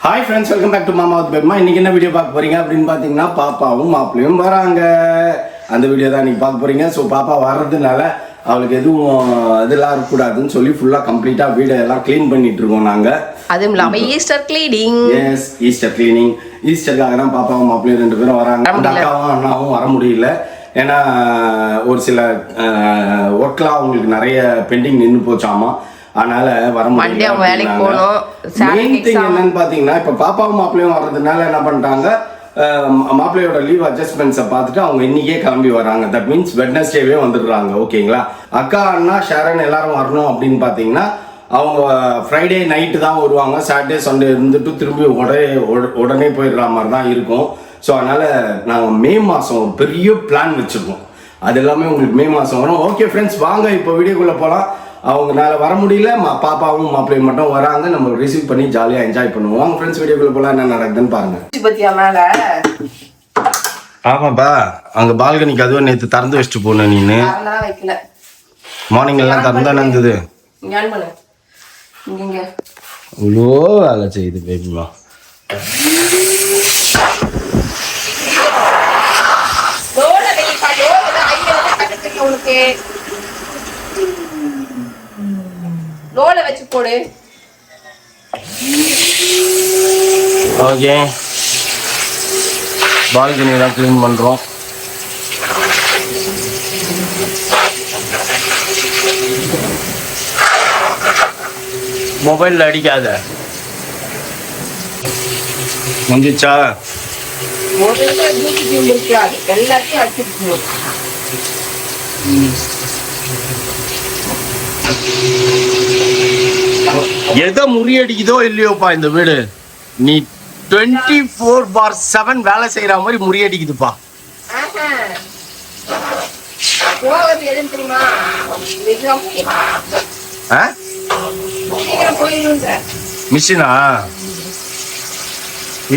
Hi friends, welcome back to Mama with Perma. இன்னைக்கு என்ன video பார்க்க போறீங்க அப்படின்னு பார்த்தீங்கன்னா, பாப்பாவும் மாப்பிள்ளையும் வராங்க. அந்த வீடியோ தான் இன்னைக்கு பார்க்க போறீங்க. ஸோ பாப்பா வர்றதுனால அவளுக்கு எதுவும் இதெல்லாம் இருக்கக்கூடாதுன்னு சொல்லி ஃபுல்லாக கம்ப்ளீட்டாக வீடை எல்லாம் க்ளீன் பண்ணிட்டு இருக்கோம் நாங்கள். அதுவும் இல்லாமல் Easter cleaning. Yes, Easter cleaning. ஈஸ்டருக்காக தான் பாப்பாவும் மாப்பிள்ளையும் 2 பேரும் வராங்க. அந்த அக்காவும் அண்ணாவும் வர முடியல. ஏன்னா ஒரு சில ஒர்க்லாம் அவங்களுக்கு நிறைய பெண்டிங் நின்று போச்சாமா. அதனால வர முடியல. மெயின் திங் என்னன்னு பாத்தீங்கன்னா, இப்ப பாப்பாவும் மாப்பிள்ளையும் வர்றதுனால என்ன பண்ணிட்டாங்க, மாப்பிள்ளையோட லீவ் அட்ஜஸ்ட்மெண்ட்ஸை பார்த்துட்டு அவங்க இன்னைக்கே கிளம்பி வராங்க. தட் மீன்ஸ் வெட்னஸ்டேவே வந்துடுறாங்க. ஓகேங்களா? அக்கா அண்ணா ஷாரன் எல்லாரும் வரணும் அப்படின்னு பாத்தீங்கன்னா அவங்க ஃப்ரைடே நைட்டு தான் வருவாங்க. சாட்டர்டே சண்டே இருந்துட்டு திரும்பி உடனே போயிடுற மாதிரி தான் இருக்கும். ஸோ அதனால நாங்கள் மே மாதம் ஒரு பெரிய பிளான் வச்சுருக்கோம். அது எல்லாமே உங்களுக்கு மே மாதம் வரும். ஓகே ஃப்ரெண்ட்ஸ், வாங்க இப்போ வீடியோக்குள்ளே போகலாம். அவங்களால வர முடியல, பாப்பாவும் மாப்பிள்ளையும் மட்டும் வராங்க. நம்ம ரிசீவ் பண்ணி ஜாலியாக என்ஜாய் பண்ணுவோம். வாங்க ஃப்ரெண்ட்ஸ், வீடியோக்குள்ளே போகலாம். என்ன நடக்குதுன்னு பாருங்க. ஆமாப்பா, அங்கே பால்கனிக்கு அதுவும் நேற்று திறந்து வச்சுட்டு போனேன். நீனு மார்னிங் எல்லாம் திறந்தா இருந்தது. இவ்வளோ வேலை செய்யுது பேபிமா. வச்சு போடு. ஓகே, பால்கனி தான் கிளீன் பண்றோம். மொபைல்ல அடிக்காத. முடிஞ்சா எதை முறியடிக்குதோ இல்லையோப்பா இந்த வீடு, நீ 24/7 வேலை செய்யற மாதிரி முறியடிக்குதுப்பா. மிஷினா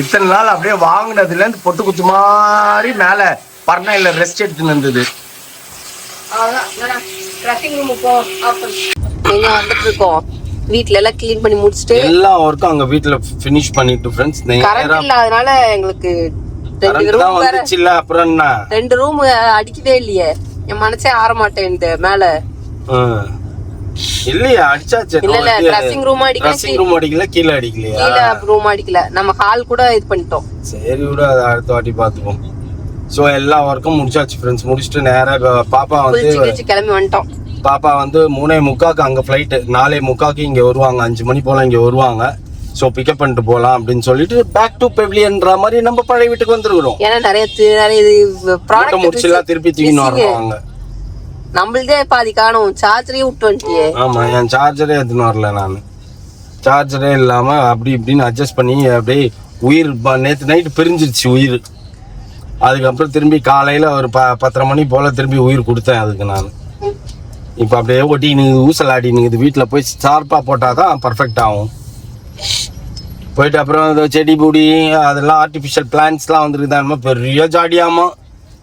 இத்தனை நாள் அப்படியே வாங்கினதுல இருந்து பொட்டு குத்து மாதிரி மேல பர்னைல ரெஸ்ட் எடுத்துன்னு இருந்தது. வீட்ல எல்லாம் க்ளீன் பண்ணி முடிச்சிட்டு எல்லா ஒர்க்கும் அங்க வீட்ல ஃபினிஷ் பண்ணிட்டு ஃப்ரெண்ட்ஸ். கரண்ட் இல்லாதனால எங்களுக்கு 2 ரூம் வந்துச்சுல. அப்புறம் என்ன 2 ரூம் அடிக்கவே இல்லையே, என் மனசே ஆற மாட்டேங்குது. மேல இல்லையா அடிச்சாச்சு. இல்ல ட்ரெஸ்ஸிங் ரூம் அடிக்கல, கீழ அடிக்கலையா? கீழ ரூம் அடிக்கல, நம்ம ஹால் கூட இது பண்ணிட்டோம். சரி விட, அதை அடுத்த வாட்டி பாத்துப்போம். சோ எல்லா ஒர்க்கும் முடிச்சாச்சு ஃப்ரெண்ட்ஸ். முடிச்சுட்டு நேரா பாப்பா வந்து கிளம்பி வந்துட்டோம். பாப்பா வந்து 3:45 அங்க ஃபிளைட், 4:45 இங்க வருவாங்க. 5 மணி போல இங்க வருவாங்க. சோ பிக்கப் பண்ணிட்டு போலாம் அப்படின்னு சொல்லிட்டு பேக் டு பெவிலியன்ற மாதிரி நம்ம பழைய வீட்டுக்கு வந்துருக்கோம். ஏன்னா நிறைய ப்ராடக்ட் முடிச்செல்லாம் திருப்பி தூக்கின்னு வருவாங்க. நம்மளதே பாதி காணும். சார்ஜரே விட்டு வந்துட்டியே. ஆமா, என் சார்ஜரே எடுத்துன்னு வரல. நான் சார்ஜரே இல்லாம அப்படி இப்படின்னு அட்ஜஸ்ட் பண்ணி அப்படியே உயிர் நேற்று நைட்டு பிரிஞ்சிருச்சு உயிர். அதுக்கப்புறம் திரும்பி காலையில ஒரு 10:30 மணி போல திரும்பி உயிர் கொடுத்தேன் அதுக்கு. நான் இப்போ அப்படியே ஒட்டினுக்குது, ஊசலாடினுக்குது. வீட்டில் போய் ஷார்ப்பாக போட்டால் தான் பர்ஃபெக்ட் ஆகும். போயிட்டு அப்புறம் இந்த செடி பூடி அதெல்லாம் ஆர்டிஃபிஷியல் பிளான்ட்ஸ்லாம் வந்துருக்குதான். பெரிய ஜாடியாமா.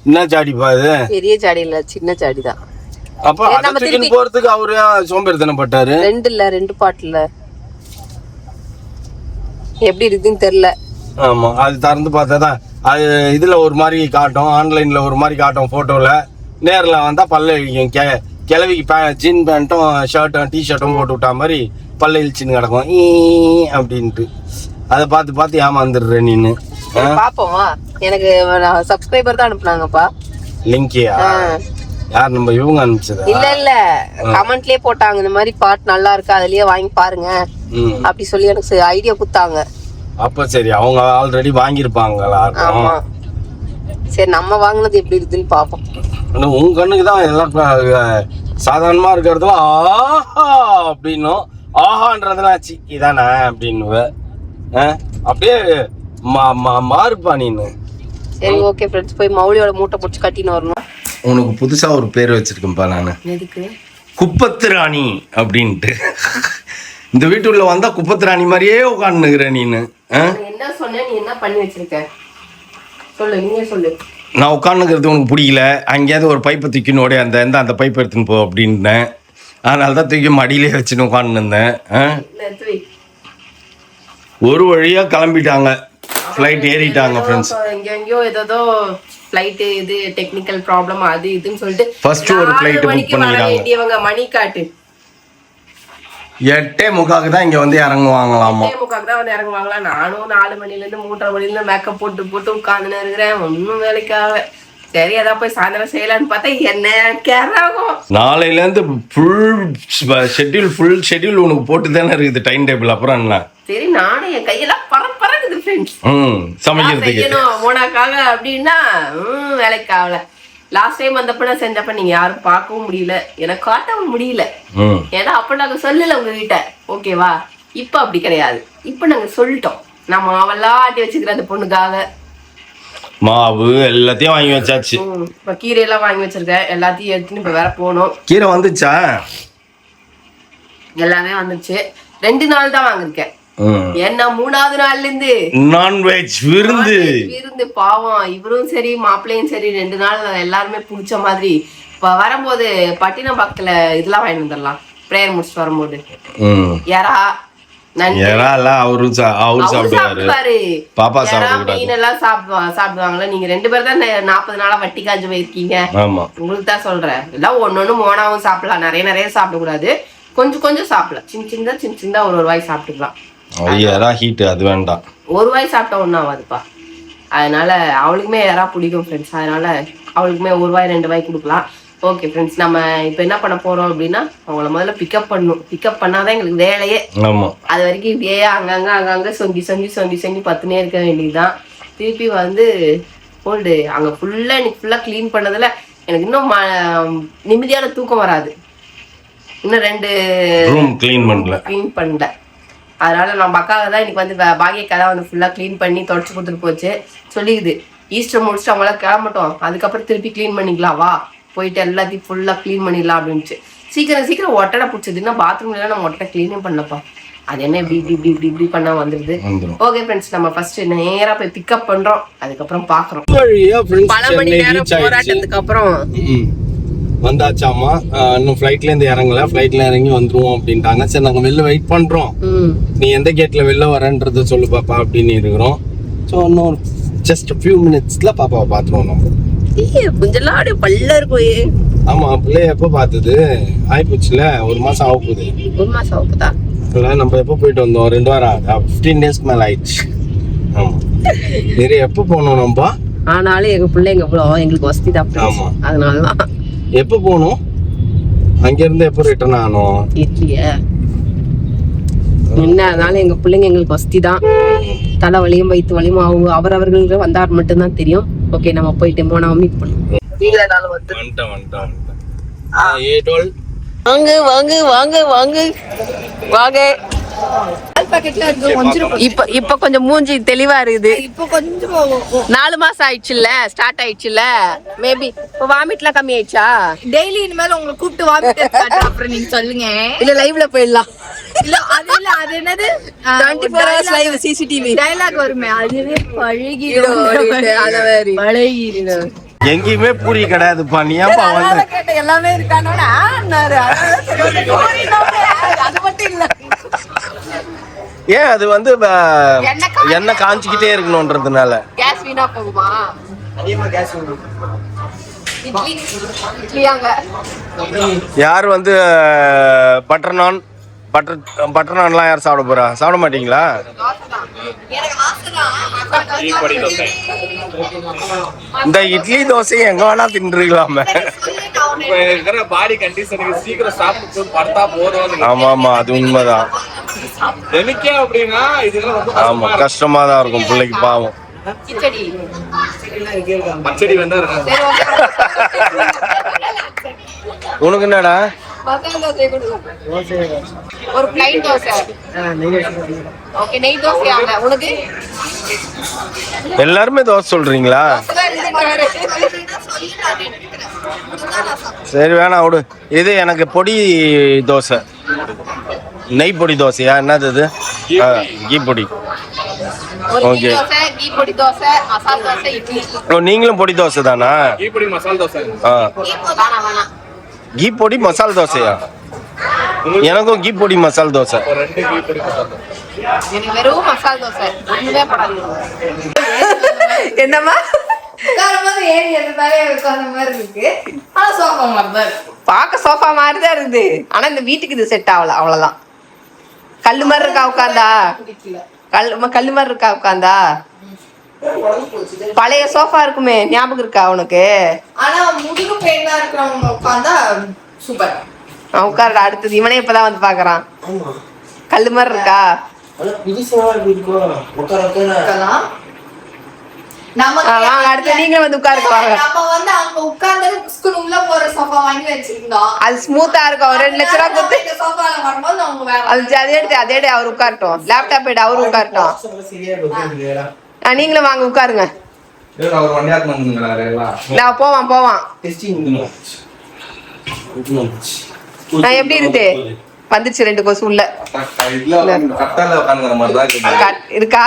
என்ன ஜாடிப்பா இது? பெரிய ஜாடி இல்ல, சின்ன ஜாடி தான். அப்போ அதை போறதுக்கு அவரு சோம்பேறித்தனப்பட்டாரு. 2 பாட்டில் எப்படி இருக்குன்னு தெரியல. ஆமா, அது திறந்து பார்த்தா தான் அது இதுல ஒரு மாதிரி காட்டும், ஆன்லைன்ல ஒரு மாதிரி காட்டும் போட்டோல. நேர்ல வந்தா பல்ல இழிக்கும். கிளவிக்கு ஜீன் பேண்ட்டும் ஷர்ட்டும் டிஷர்ட்டும் போட்டு விட்டா மாதிரி பல்ல இழிச்சின்னு கிடக்கும் அப்படின்ட்டு. அதை பார்த்து ஏமாந்துடுறேன் நீனு. பாப்போமா, எனக்கு சப்ஸ்கிரைபர் தான் அனுப்புனாங்கப்பா லிங்கியா. யார் நம்ம இவங்க அனுப்பிச்சதா? இல்ல கமெண்ட்லயே போட்டாங்க, இந்த மாதிரி பாட் நல்லா இருக்கு, அதுலயே வாங்கி பாருங்க அப்படி சொல்லி எனக்கு ஐடியா கொடுத்தாங்க. அப்ப சரி, அவங்க ஆல்ரெடி வாங்கியிருப்பாங்களா? ஆமா, சரி நம்ம வாங்கினது எப்படி இருக்குன்னு பாப்போம். உங்க கண்ணுக்கு தான் எல்லாம் சாதாரணமா இருக்கிறதுல ஆஹா அப்படின்னும், ஆஹான்றதுலாம் ஆச்சு இதானே அப்படின்னு அப்படியே மாறுப்பா நீனு. சரி ஓகே ஃப்ரெண்ட்ஸ், போய் மௌலியோட மூட்டை பிடிச்சி கட்டின்னு வரணும். உனக்கு புதுசா ஒரு பேர் வச்சிருக்கேன்ப்பா நானு. எதுக்கு? குப்பத்து ராணி அப்படின்ட்டு. இந்த வீட்டுள்ள வந்தா குப்பத்து ராணி மாதிரியே உட்காந்துக்கிற நீனு. என்ன சொன்ன, நீ என்ன பண்ணி வச்சிருக்க சொல்லு, நீயே சொல்லு. நான் உட்காந்துக்கிறது உனக்கு பிடிக்கல, அங்கேயாவது ஒரு பைப்பை தூக்கின்னு ஓடி அந்த பைப்பை எடுத்துன்னு போ அப்படின்னேன். அதனால தான் தூக்கி மடியிலே வச்சுன்னு உட்காந்துருந்தேன். ஒரு வழியா கிளம்பிட்டாங்க, ஃப்ளைட் ஏறிட்டாங்க ஃப்ரெண்ட்ஸ். எங்கெங்கயோ ஏதோ ஃப்ளைட் இது டெக்னிக்கல் ப்ராப்ளம் அது இதுன்னு சொல்லிட்டு ஃபர்ஸ்ட் ஒரு ஃப்ளைட் புக் பண்ணிட்டாங்க. மணி காட்டு 8:45 தான் இங்க வந்து இறங்குவாங்களாமா. 8:45 தான் வந்து இறங்குவாங்களா. நானும் 4 மணில இருந்து 3:30 மணில இருந்து மேக்கப் போட்டு உட்காந்துன்னு இருக்கிறேன். ஒன்னும் வேலைக்காக. சரி அதான் போய் சாயந்தரம் செய்யலான்னு பார்த்தா என்ன கேராகும். நாளையில இருந்து ஃபுல் ஷெட்யூல் உனக்கு போட்டு தானே இருக்குது டைம் டேபிள். அப்புறம் என்ன? சரி நானும் என் கையெல்லாம் பறக்குது ஃப்ரெண்ட்ஸ். சமைக்கிறதுக்கு மோனாக்காக அப்படின்னா வேலைக்காகல. லாஸ்ட் டைம் வந்தப்ப நான் செஞ்சப்ப நீங்க யாரும் பார்க்கவும் முடியல, எனக்கு காட்டவும் முடியல. ஏன்னா அப்ப நாங்க சொல்லல உங்ககிட்ட, ஓகேவா? இப்ப அப்படி கிடையாது. இப்ப நாங்க சொல்லிட்டோம். நான் மாவெல்லாம் ஆட்டி வச்சுக்கிறேன் அந்த பொண்ணுக்காக. மாவு எல்லாத்தையும் வாங்கி வச்சாச்சு. இப்ப கீரை எல்லாம் வாங்கி வச்சிருக்கேன். எல்லாத்தையும் எடுத்துன்னு இப்ப வேற போகணும். கீரை வந்துச்சா? எல்லாமே வந்துச்சு. 2 நாள் தான் வாங்கிருக்கேன். ஏன்னா 3ஆவது நாள்ல இருந்து நான்வெஜ் விருந்து. பாவம் இவரும் சரி மாப்பிள்ளையும் சரி 2 நாள் எல்லாருமே பிடிச்ச மாதிரி. இப்ப வரும்போது பட்டினம் பக்கத்துல இதெல்லாம் வாங்கி வந்துடலாம். பிரேயர் முடிச்சுட்டு வரும்போது யாரா சாப்பிடுவாரு. மீன் எல்லாம் சாப்பிடுவாங்களா? நீங்க 2 பேர் தான் 40 நாளா வட்டி காஞ்சு போயிருக்கீங்க. உங்களுக்கு தான் சொல்றேன். எல்லாம் ஒன்னொன்னு மோனாவும் சாப்பிடலாம். நிறைய சாப்பிட கூடாது. கொஞ்சம் சாப்பிடலாம். சின்ன சின்ன ஒரு வாய் சாப்பிட்டுக்கலாம். அது வேண்டாம். ஒரு வாய் சாப்பிட்டா ஒன்றும் ஆகாதுப்பா. அதனால அவளுக்குமே யாரா பிடிக்கும் ஃப்ரெண்ட்ஸ். அதனால அவளுக்குமே 1 வாய் 2 வாய் கொடுக்கலாம். ஓகே ஃப்ரெண்ட்ஸ், நம்ம இப்போ என்ன பண்ண போறோம் அப்படின்னா அவங்கள முதல்ல பிக்கப் பண்ணணும். பிக்கப் பண்ணாதான் எங்களுக்கு வேலையே. அது வரைக்கும் இப்படியே அங்கங்க சொங்கி பத்துனே இருக்க வேண்டியதுதான். திருப்பி வந்து ஹோல்டு அங்கே ஃபுல்லாக க்ளீன் பண்ணதில் எனக்கு இன்னும் நிம்மதியான தூக்கம் வராது. இன்னும் 2 ரூம் க்ளீன் பண்ணல. அதனால நம்ம அக்காவை தான் இன்னைக்கு வந்து பாகியக்கா தான் வந்து ஃபுல்லாக க்ளீன் பண்ணி தொடச்சி கொடுத்துட்டு போச்சு. சொல்லிக்குது ஈஸ்டர் முடிச்சுட்டு அவங்களாம் கிளம்பட்டோம், அதுக்கப்புறம் திருப்பி க்ளீன் பண்ணிக்கலாம், வா போயிட்டு எல்லாத்தையும் ஃபுல்லாக க்ளீன் பண்ணிடலாம் அப்படின்ட்டு. சீக்கிரம் ஒட்டடை பிடிச்சதுன்னா பாத்ரூம்ல நம்ம ஒட்டடை க்ளீனே பண்ணப்பா. அது என்ன இப்படி பண்ணா வந்துருது. ஓகே ஃப்ரெண்ட்ஸ், நம்ம ஃபர்ஸ்ட் நேரா போய் பிக்கப் பண்றோம், அதுக்கப்புறம் பாக்குறோம். பல மணி நேரம் போராட்டத்துக்கு அப்புறம் வந்தாச்சாமா. இன்னும் ஃப்ளைட்ல இருந்து இறங்கல. ஃப்ளைட்ல இறங்கி வந்துருவோம் அப்படின்ட்டாங்க. சரி நாங்க வெளில வெயிட் பண்றோம், நீ எந்த கேட்ல வெளில வரன்றத சொல்லு பாப்பா அப்படின்னு இருக்கிறோம். ஸோ இன்னும் ஜஸ்ட் ஃபியூ மினிட்ஸ்ல பாப்பாவை பாத்துருவோம் நம்ம. கொஞ்சம் பல்ல இருக்கும். ஆமா, பிள்ளைய எப்போ பார்த்தது ஆயிப்போச்சுல, 1 மாசம் ஆக போகுது. 1 மாசம் ஆக போதா? நம்ம எப்போ போயிட்டு வந்தோம்? 2 வாரம் ஆகுது. 15 டேஸ்க்கு மேல ஆயிடுச்சு. ஆமா, சரி எப்போ போனோம் நம்ம? ஆனாலும் எங்க பிள்ளைங்க எங்களுக்கு வசதி தான். ஆமா, அதனாலதான். எப்போ போனோம்? அங்க இருந்து எப்போ ரிட்டர்ன் ஆனோம்? என்னனாலும் எங்க பிள்ளைங்க எங்களுக்கு வசதி தான். தலைவலியும் வயிற்று வலியும் அவங்க அவர்களுக்கு வந்தார் மட்டும்தான் தெரியும். ஓகே, நம்ம போயிட்டு மோனாவை மீட் பண்ணுவோம். வாங்க. இப்ப கொஞ்சம் மூஞ்சி தெளிவா இருக்குது. இப்ப கொஞ்சம் 4 மாசம் ஆயிடுச்சுல்ல, ஸ்டார்ட் ஆயிடுச்சுல்ல. மேபி இப்ப வாமிட்லாம் கம்மி ஆயிடுச்சா? டெய்லி இனிமேல் உங்களை கூப்பிட்டு வாமிட் அப்புறம் நீங்க சொல்லுங்க. இல்ல லைவ்ல போயிடலாம். இல்ல அது என்னது 24 hours லைவ் சிசிடிவி டயலாக் வருமே, அதுவே பழகிடும். எங்கேயுமே பூரி கிடையாதுப்பா. நீ ஏன்பா வந்து கேட்ட எல்லாமே இருக்கானோட அது மட்டும் இல்ல. ஏன் அது வந்து எண்ணெய் காஞ்சிக்கிட்டே இருக்கணும்ன்றதுனால கேஸ் வீணா போகுமா? யார் வந்து பட்டர் நான்லாம் யார் சாப்பிட போறா? சாப்பிட மாட்டீங்களா? இந்த இட்லி தோசையை எங்க வேணா தின்றுக்கலாமே. பாடி கண்டிஷனுக்கு சீக்கிரம் சாப்பிட்டு படுத்தா போதும். ஆமா, அது உண்மைதான். ஆமா, கஷ்டமா தான் இருக்கும் பிள்ளைக்கு, பாவம். பச்சடி வேண்டா உனக்கு என்னடா? ஒரு பிளைன் தோசை. ஓகே, நெய் தோசை. உனக்கு எல்லாருமே தோசை சொல்றீங்களா? சரி வேணாம் விடு. இது எனக்கு பொடி தோசை. நெய் பொடி தோசையா? என்னது இது? கீ பொடி. ஓகே, நீங்களும் பொடி தோசை தானா? கீ பொடி மசால் தோசையா? எனக்கும் கீ பொடி மசால் தோசை. எனக்கு வெறும் மசாலா தோசை ஒண்ணுமே படாது. என்னம்மா உட்காரும்போது ஏறி இருந்தாலே உட்கார்ந்த மாதிரி இருக்கு. ஆனா சோஃபா மாதிரி தான் இருக்கு. பார்க்க சோஃபா மாதிரி தான் இருக்குது. ஆனா இந்த வீட்டுக்கு இது செட் ஆகல, அவ்வளவுதான். கல்லு மாதிரி இருக்கா உட்காந்தா? கல்லு மாதிரி இருக்கா உட்காந்தா? பழைய சோஃபா இருக்குமே, ஞாபகம் இருக்கா உனக்கு? ஆனா முதுகு பெயினா இருக்கிறவங்க உட்கார்ந்தா சூப்பர். அவன் உட்காருடா. அடுத்தது இவனே இப்பதான் வந்து பாக்குறான். கல்லு மாதிரி இருக்கா? இருக்கலாம். வாங்க, அடுத்து நீங்களும் வந்து உட்காருங்க வாங்க. நம்ம வந்து அங்க உட்கார்ந்து ஸ்கூல் உள்ள போற சோஃபா வாங்கி வச்சிருந்தோம். அது ஸ்மூத்தா இருக்கும். ஒரு 2 லட்ச ரூபா கொடுத்து இந்த சோஃபால வரும்போது அவங்க வேற அதே அவர் உட்காரட்டும். லேப்டாப் எடுத்து அவரு உட்காரட்டும். நீங்களும் வாங்க உட்காருங்க. நான் போவான். நான் எப்படி இருக்கு? வந்துச்சு 2 கொசு உள்ள இருக்கா?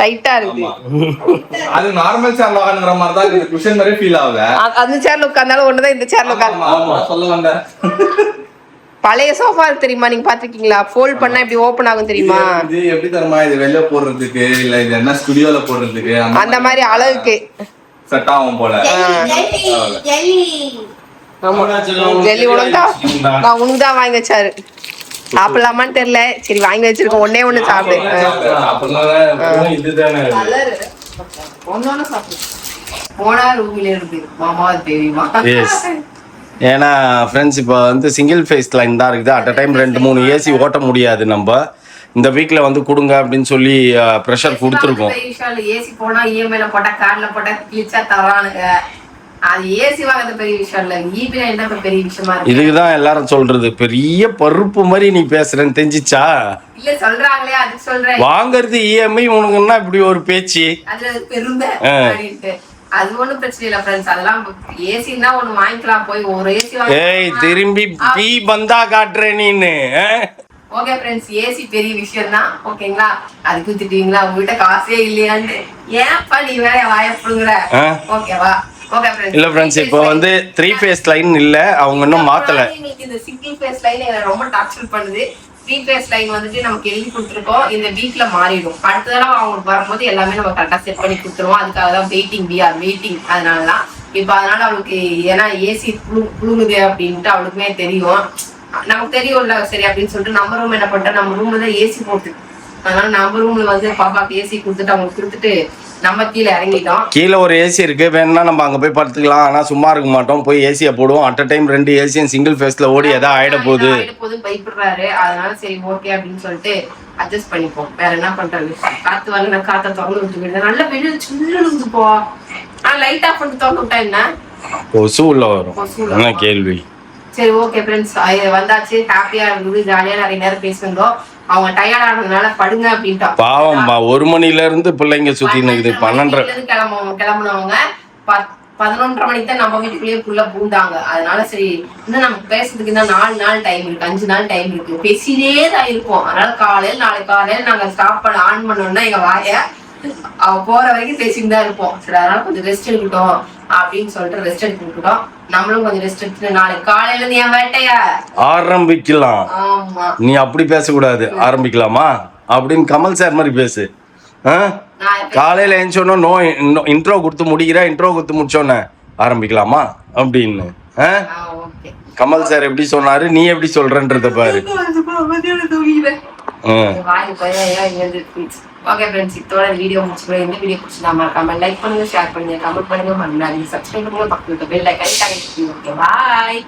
டைட்டா இருக்கு. அது நார்மல் சேர்ல உட்கார்ந்துற மாதிரி தான் இருக்கு. குஷன் மாதிரி ஃபீல் ஆகுது. அந்த சேர்ல உட்கார்ந்தாலும் ஒண்ணுதான், இந்த சேர்ல உட்கார்ந்து சொல்ல வந்தேன். பழைய சோஃபா தெரியுமா? நீங்க பாத்துருக்கீங்களா? ஃபோல்ட் பண்ணா இப்படி ஓபன் ஆகும் தெரியுமா? இது எப்படி தரமா? இது வெளிய போடுறதுக்கு இல்ல இது என்ன ஸ்டுடியோல போடுறதுக்கு அந்த மாதிரி அளவுக்கு செட் ஆகும் போல. ஜெல்லி நான் உனக்கு தான் வாங்கி வச்சாரு. சாப்பிடலாமான்னு தெரியல. சரி வாங்கி வச்சிருக்கோம். ஒண்ணு சாப்பிடு. போனா ரூமில இருக்கு மாமா தெரியுமா? ஏன்னா ஃப்ரெண்ட்ஸ் இப்போ வந்து சிங்கிள் ஃபேஸ் லைன் தான் இருக்குது. அட் அ டைம் 2-3 ஏசி ஓட்ட முடியாது. நம்ம இந்த வீக்ல வந்து கொடுங்க அப்படின்னு சொல்லி ப்ரெஷர் கொடுத்துருக்கோம். ஏசி போனா இஎம்ஐல போட்டா கார்ல போட்டா கிழிச்சா தரானுங்க. அது ஏசி வாங்குறது பெரிய விஷயம் இல்ல. ஈபில என்ன பெரிய விஷயமா இருக்கு? இதுக்குதான் எல்லாரும் சொல்றது பெரிய பருப்பு மாதிரி நீ பேசுறேன்னு தெரிஞ்சிச்சா? இல்ல சொல்றாங்களே அதுக்கு சொல்றேன். வாங்குறது இஎம்ஐ உனக்குன்னா இப்படி ஒரு பேச்சு. அதுல பெருமை அப்படின்ட்டு அது ஒண்ணும் பிரச்சனை இல்ல ஃப்ரெண்ட்ஸ். அதெல்லாம் ஏசின்னா ஒண்ணு வாங்கிக்கலாம். போய் ஒரு ஏசி திரும்பி பீ பந்தா காட்டுற நீன்னு. ஓகே ஃப்ரெண்ட்ஸ், ஏசி பெரிய விஷயம் தான். ஓகேங்களா? அதுக்கு திட்டுவீங்களா? உங்ககிட்ட காசே இல்லையான்னு? ஏன்ப்பா நீ வேற வாயப்படுங்கிற? ஓகேவா? இல்ல ஃப்ரெண்ட்ஸ், இப்போ வந்து 3 ஃபேஸ் லைன் இல்ல, அவங்க இன்னும் மாத்தல. இந்த சிங்கிள் ஃபேஸ் லைன் என்ன ரொம்ப டார்ச்சர் பண்ணுது. 3 ஃபேஸ் லைன் வந்துட்டு நமக்கு எழுதி கொடுத்துருக்கோம். இந்த வீக்ல மாறிடும். அடுத்த தடவை அவங்களுக்கு வரும்போது எல்லாமே நம்ம கரெக்டா செட் பண்ணி கொடுத்துருவோம். அதுக்காக தான் வெயிட்டிங். அதனாலதான் இப்போ அதனால அவளுக்கு ஏன்னா ஏசி புழுங்குது அப்படின்ட்டு அவளுக்குமே தெரியும். நமக்கு தெரியும்ல சரி அப்படின்னு சொல்லிட்டு நம்ம ரூம் என்ன பண்ணிட்டோம், நம்ம ரூம்ல தான் ஏசி போட்டு, அதனால நம்ம ரூம்ல வந்து பாப்பாக்கு ஏசி கொடுத்துட்டு அவங்களுக்கு கொடுத்துட்டு நம்ம கீழே இறங்கிட்டோம். கீழே ஒரு ஏசி இருக்கு, வேணும்னா நம்ம அங்க போய் படுத்துக்கலாம். ஆனா சும்மா இருக்க மாட்டோம், போய் ஏசியை போடுவோம். அட் அ டைம் 2 ஏசியும் சிங்கிள் ஃபேஸ்ல ஓடி எதாவது ஆயிட போகுது பயப்படுறாரு. அதனால சரி ஓகே அப்படின்னு சொல்லிட்டு அட்ஜஸ்ட் பண்ணிப்போம். வேற என்ன பண்றது? காத்து வரல, நான் காத்த திறந்து விட்டு போயிடுறேன். நல்லா வெளியே சில்லுது போ. ஆனா லைட் ஆஃப் பண்ணிட்டு திறந்து விட்டா என்ன கொசு உள்ள வரும்? என்ன கேள்வி? சரி ஓகே ஃப்ரெண்ட்ஸ், வந்தாச்சு. ஹாப்பியா இருந்தது, ஜாலியா நிறைய நேரம் பேசிருந்தோம். அவங்க டயர்ட் ஆனதுனால படுங்க அப்படின்ட்டா. பாவம்பா, 1 மணில இருந்து பிள்ளைங்க சுத்தி நிக்குது. 12 கிளம்புனவங்க 11:30 மணிக்கு தான் நம்ம வீட்டுக்குள்ளேயே ஃபுல்லா பூண்டாங்க. அதனால சரி இன்னும் நமக்கு பேசுறதுக்கு இன்னும் 4 நாள் டைம் இருக்கு, 5 நாள் டைம் இருக்கு. பேசினே தான் இருப்போம். அதனால நாளைக்கு காலையில நாங்க ஸ்டாப் பண்ண ஆன் பண்ணோம்னா எங்க வாய அவ போற வரைக்கும் பேசிட்டு தான் இருப்போம். சரி அதனால கொஞ்சம் ரெஸ்ட் எடுக்கட்டும் அப்படின்னு சொல்லிட்டு ரெஸ்ட் எடுத்துக்கிட்டோம். நம்மளும் கொஞ்சம் ரெஸ்ட் எடுத்துட்டு நாளைக்கு காலையில இருந்து என் வேட்டைய ஆரம்பிக்கலாம். ஆமா, நீ அப்படி பேசக்கூடாது. ஆரம்பிக்கலாமா அப்படின்னு கமல் சார் மாதிரி பேசு. காலையில எழுந்தோன்னா இன்ட்ரோ கொடுத்து முடிக்கிற, இன்ட்ரோ கொடுத்து முடிச்சோன்னே ஆரம்பிக்கலாமா அப்படின்னு. கமல் சார் எப்படி சொன்னாரு, நீ எப்படி சொல்றன்றத பாரு. ஓகே ஃப்ரெண்ட்ஸ், இதோட வீடியோ முடிச்சுக்கிறேன். இந்த வீடியோ பிடிச்சிருந்தா மறக்காம லைக் பண்ணுங்க, ஷேர் பண்ணுங்க, கமெண்ட் பண்ணுங்க, மறந்துடாதீங்க, சப்ஸ்கிரைப் பண்ணுங்க, பக்கத்துல பெல் ஐகானை கிளிக் பண்ணுங்க. ஓகே, பாய்.